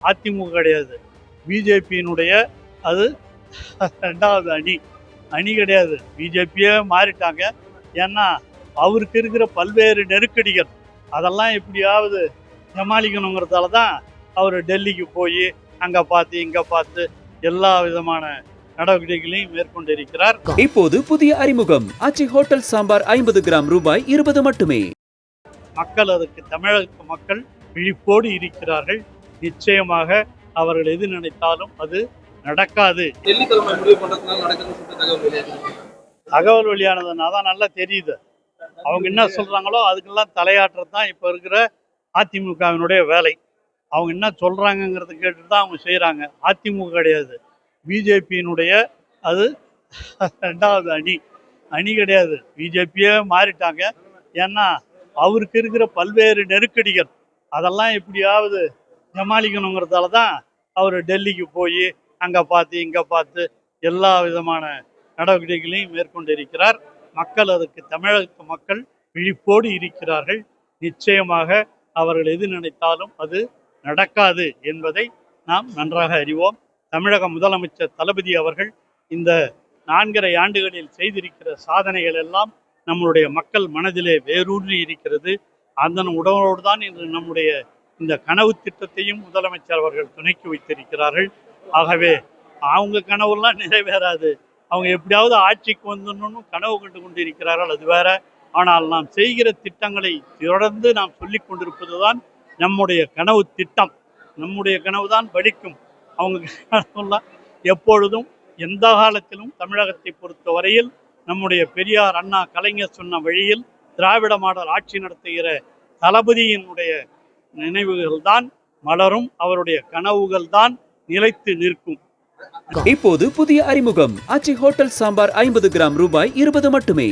அதிமுக கிடையாது, பிஜேபியினுடைய அது 2வது அணி கிடையாது. பிஜேபியே மாறிட்டாங்க. ஏன்னா அவருக்கு இருக்கிற பல்வேறு நெருக்கடிகள் அதெல்லாம் எப்படியாவது சமாளிக்கணுங்கிறதால தான் அவர் டெல்லிக்கு போய் அங்கே பார்த்து இங்கே பார்த்து எல்லா விதமான நடவடிக்கைகளையும் மேற்கொண்டிருக்கிறார். இப்போது புதிய அறிமுகம் ஆச்சி ஹோட்டல் சாம்பார் 50 கிராம் ரூபாய் 20 மட்டுமே. மக்கள் அதுக்கு தமிழக மக்கள் விழிப்போடு இருக்கிறார்கள். நிச்சயமாக அவர்கள் எது நினைத்தாலும் அது நடக்காது. தகவல் வெளியானதுனால தான் நல்லா தெரியுது. அவங்க என்ன சொல்றாங்களோ அதுக்கெல்லாம் தலையாட்டுறது தான் இப்போ இருக்கிற அதிமுகவினுடைய வேலை. அவங்க என்ன சொல்றாங்கங்கிறத கேட்டுட்டு தான் அவங்க செய்கிறாங்க. அதிமுக கிடையாது, பிஜேபியினுடைய அது 2வது அணி கிடையாது. பிஜேபியே மாறிட்டாங்க. ஏன்னா அவருக்கு இருக்கிற பல்வேறு நெருக்கடிகள் அதெல்லாம் எப்படியாவது சமாளிக்கணுங்கிறதால தான் அவர் டெல்லிக்கு போய் அங்கே பார்த்து இங்கே பார்த்து எல்லா விதமான நடவடிக்கைகளையும் மேற்கொண்டிருக்கிறார். மக்கள் அதுக்கு தமிழக மக்கள் விழிப்போடு இருக்கிறார்கள். நிச்சயமாக அவர்கள் எது நினைத்தாலும் அது நடக்காது என்பதை நாம் நன்றாக அறிவோம். தமிழக முதலமைச்சர் தளபதி அவர்கள் இந்த 4.5 ஆண்டுகளில் செய்திருக்கிற சாதனைகள் எல்லாம் நம்மளுடைய மக்கள் மனதிலே வேரூன்றி இருக்கிறது. அந்த உடனோடு தான் இன்று நம்முடைய இந்த கனவு திட்டத்தையும் முதலமைச்சர் அவர்கள் துணைக்கி வைத்திருக்கிறார்கள். ஆகவே அவங்க கனவுலாம் நிறைவேறாது. அவங்க எப்படியாவது ஆட்சிக்கு வந்துடணும்னு கனவு கண்டு கொண்டிருக்கிறார்கள், அது வேற. ஆனால் நாம் செய்கிற திட்டங்களை தொடர்ந்து நாம் சொல்லி கொண்டிருப்பது தான் நம்முடைய கனவு திட்டம். நம்முடைய கனவு தான் பலிக்கும். அவங்க கனவுலாம் எப்பொழுதும் எந்த காலத்திலும் தமிழகத்தை பொறுத்த வரையில் நம்முடைய பெரியார், அண்ணா, கலைஞர் சொன்ன வழியில் திராவிட மாடல் ஆட்சி நடத்துகிற தளபதியினுடைய நினைவுகள் தான் மலரும். அவருடைய கனவுகள் தான் நிலைத்து நிற்கும். இப்போது புதிய அறிமுகம் ஆச்சி ஹோட்டல் சாம்பார் 50 கிராம் ரூபாய் 20 மட்டுமே.